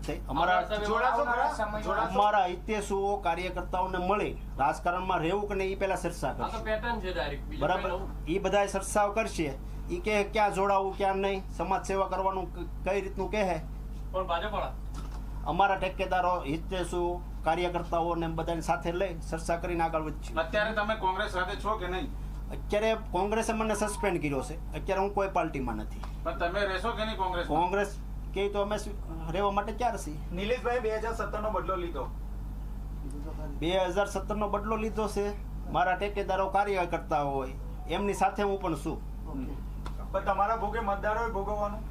નથી થઈ। અમારા હિતેશુઓ કાર્યકર્તાઓને મળી રાજકારણમાં રહેવું કે નહીં એ પહેલા ચર્ચા કરશે, બરાબર? એ બધા ચર્ચાઓ કરશે, એ કે ક્યાં જોડાવું ક્યાં નહીં, સમાજ સેવા કરવાનું કઈ રીતનું કહે, અમારા ટેકેદારો હિતેશુ કાર્યકર્તાઓને બધાની સાથે લઈ ચર્ચા કરીને આગળ વધશું। અત્યારે તમે કોંગ્રેસ સાથે છો કે નહીં? અત્યારે કોંગ્રેસે મને સસ્પેન્ડ કર્યો છે, અત્યારે હું કોઈ પાર્ટીમાં નથી। પણ તમે રહેશો કે નહીં કોંગ્રેસ? કોંગ્રેસ કે તો અમે રહેવા માટે તૈયાર છીએ। નિલેશભાઈ 2017 નો બદલો લીધો, 2017 નો બદલો લીધો છે, મારા ટેકેદારો કાર્યકર્તા હોય એમની સાથે હું પણ છું। પણ તમારા ભોગે મતદારોએ ભોગવવાનું?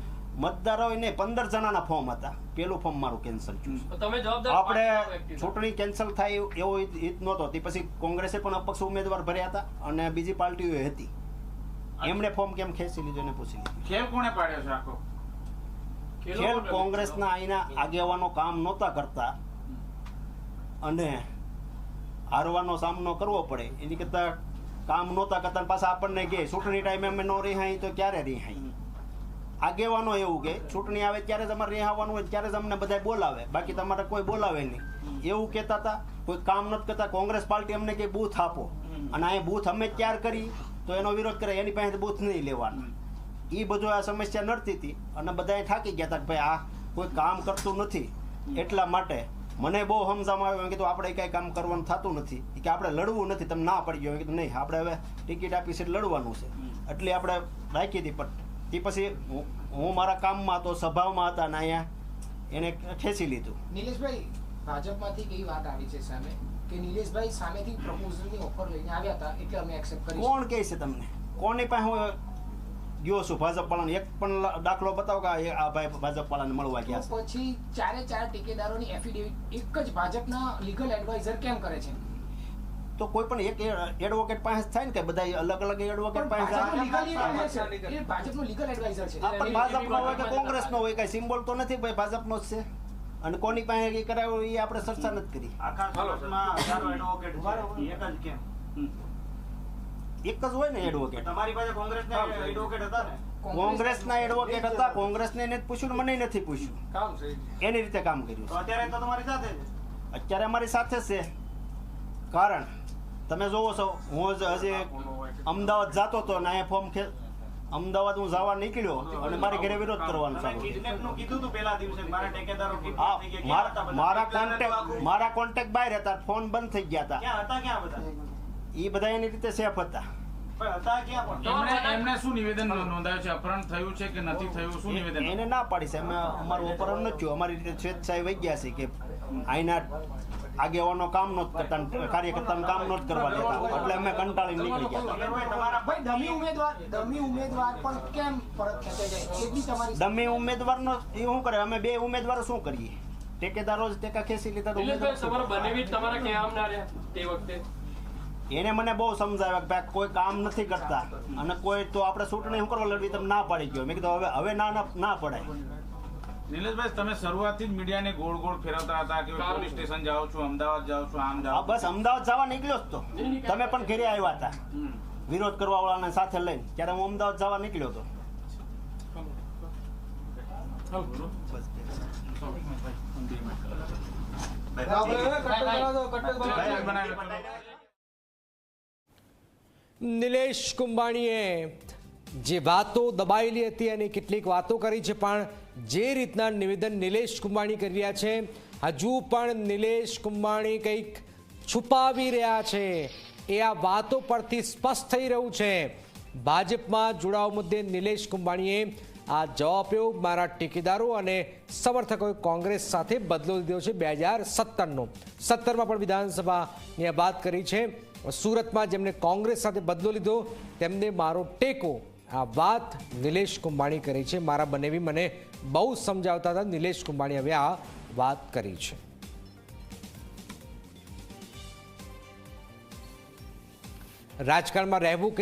મતદારોએ ને 15 જણાના ફોર્મ હતા, પેલું ફોર્મ મારું કેન્સલ થયું। આપણે ચૂંટણી કેન્સલ થાય એવો હિત નહોતો, તે પછી કોંગ્રેસે પણ અપક્ષ ઉમેદવાર ભર્યા હતા અને બીજી પાર્ટીઓ હતી, એમણે ફોર્મ કેમ ખેંચી લીધું એને પૂછી લીધું। ખેલ કોણે પાડ્યો છે આખો? ખેલ કોંગ્રેસના અહીંના આગેવાનો કામ નહોતા કરતા અને હારવાનો સામનો કરવો પડે એની કરતા કામ નહોતા કરતા, પાછા આપણને કહે ચૂંટણી ટાઈમે અમે ન રિહાઈ તો ક્યારે રિહાઈ? આગેવાનો એવું કે ચૂંટણી આવે ત્યારે તમારે રિહાવાનું હોય ત્યારે જ અમને બધા બોલાવે, બાકી તમારે કોઈ બોલાવે નહીં એવું કહેતા હતા। કોઈ કામ નથી કરતા। કોંગ્રેસ પાર્ટી અમને કે બૂથ આપો, અને અહીંયા બૂથ અમે તૈયાર કરી તો એનો વિરોધ કરે, એની પાસે બૂથ નહીં લેવાના। એ બધું આ સમસ્યા નડતી હતી અને બધા થાકી ગયા હતા કે ભાઈ આ કોઈ કામ કરતું નથી, એટલા માટે મને બહુ સમજાવવામાં આવ્યું કે આપણે કઈ કામ કરવાનું થતું નથી, કે આપણે લડવું નથી, તમે ના પડી ગયો કીધું નહીં આપણે હવે ટિકિટ આપી છે લડવાનું છે, એટલે આપણે રાખી હતી। પણ તે પછી હું મારા કામમાં હતો, સભામાં હતા ને અહીંયા એને ખેંચી લીધું। નિલેશભાઈ, ભાજપમાંથી કઈ વાત આવી છે સામે કે નિલેશભાઈ સામેથી પ્રપોઝલની ઓફર લઈને આવ્યા હતા એટલે અમે એક્સેપ્ટ કરી? કોણ કહે છે તમને? કોની પાસે હું ગયો છું ભાજપ વાળાને? એક પણ દાખલો બતાવો કે આ ભાઈ ભાજપ વાળાને મળવા ગયા છે? પછી ચારે ચાર ટેકેદારોની એફિડેવિટ એક જ ભાજપના લીગલ એડવાઇઝર કેમ કરે છે? તો કોઈ પણ એક એડવોકેટ પાસે થાય ને કે બધા અલગ અલગ એડવોકેટ પાસે ભાજપનો લીગલ એડવાઇઝર છે, પણ ભાજપનો હોય કે કોંગ્રેસનો હોય, કઈ સિમ્બોલ તો નથી ભાઈ ભાજપનો જ છે, અને કોની પાસે એ કરાવ્યો એ આપણે ચર્ચા નથી કરી। એક જ હોય ને એડવોકેટ? તમારી પાસે કોંગ્રેસના એડવોકેટ હતા ને? કોંગ્રેસના એડવોકેટ હતા, કોંગ્રેસને એને પૂછ્યું, મને નથી પૂછ્યું, એની રીતે કામ કર્યું। તો અત્યારે તો તમારી સાથે છે? અત્યારે અમારી સાથે છે, કારણ તમે જોવો છો હું હજી અમદાવાદ જતો હતો ને અહીંયા ફોર્મ અમદાવાદ હું જવા નીકળ્યો અને મારી ઘરે વિરોધ કરવાનું ચાલુ થયું। મારા કોન્ટેક્ટ બહાર હતા, ફોન બંધ થઈ ગયા હતા, એ બધા એની રીતે સેફ હતા। એમને શું નિવેદન નોંધાયું છે? અપહરણ થયું છે કે નથી થયું? શું નિવેદન? એને ના પાડી છે, અમે અમારું અપહરણ નથી થયું, અમારી રીતે સ્વેચ્છાએ વહી ગયા છે કે અહીંના આગેવાનો કામ નહોતું કરતા, કાર્યકર્તાનું કામ નહોતું કરવા દેતા, એટલે અમે કંટાળી નીકળી ગયા। ડમી ઉમેદવાર પણ કેમ પરત ખેંચાઈ જાય? એ બી તમારી ડમી ઉમેદવારનો એ શું કરે? અમે બે ઉમેદવારો શું કરીએ? ટેકેદારો જ ટેકા ખેંચી લીધા। એને મને બહુ સમજાવ્યા કે કોઈ કામ નથી કરતા અને કોઈ તો આપણે ચૂંટણી શું કરવા લડવી, તમે ના પાડી ગયો। મેં કીધું હવે ના પડાય। નિલેશભાઈ, તમે શરૂઆતથી જ મીડિયાને ગોળ ગોળ ફેરવતા હતા કે પોલીસ સ્ટેશન જાઉં છું, અમદાવાદ જાઉં છું, આમ જાઉં? બસ અમદાવાદ જવા નીકળ્યો જ તો, તમે પણ ઘરે આવ્યા હતા વિરોધ કરવા વાળાને સાથે લઈને, ત્યારે હું અમદાવાદ જવા નીકળ્યો હતો। નિલેશ કુંભાણીએ જે વાતો દબાયેલી હતી અને કેટલીક વાતો કરી છે, પણ જે રીતના નિવેદન નિલેશ કુંભાણી કરી રહ્યા છે, હજુ પણ નિલેશ કુંભાણી કંઈક છુપાવી રહ્યા છે, એ આ વાતો પરથી સ્પષ્ટ થઈ રહ્યું છે। ભાજપમાં જોડાવા મુદ્દે નિલેશ કુંભાણીએ આ જવાબ આપ્યો, મારા ટેકેદારો અને સમર્થકોએ કોંગ્રેસ સાથે બદલો લીધો છે 2017નો। 17માં પણ વિધાનસભાની આ વાત કરી છે। સુરતમાં જેમને કોંગ્રેસ સાથે બદલો લીધો તેમને મારો ટેકો, આ વાત નિલેશ કુંભાણી કરી છે। મારા બનેવી મને બહુ સમજાવતા હતા, નિલેશ કુંભાણી હવે આ વાત કરી છે। રાજકારણમાં રહેવું કે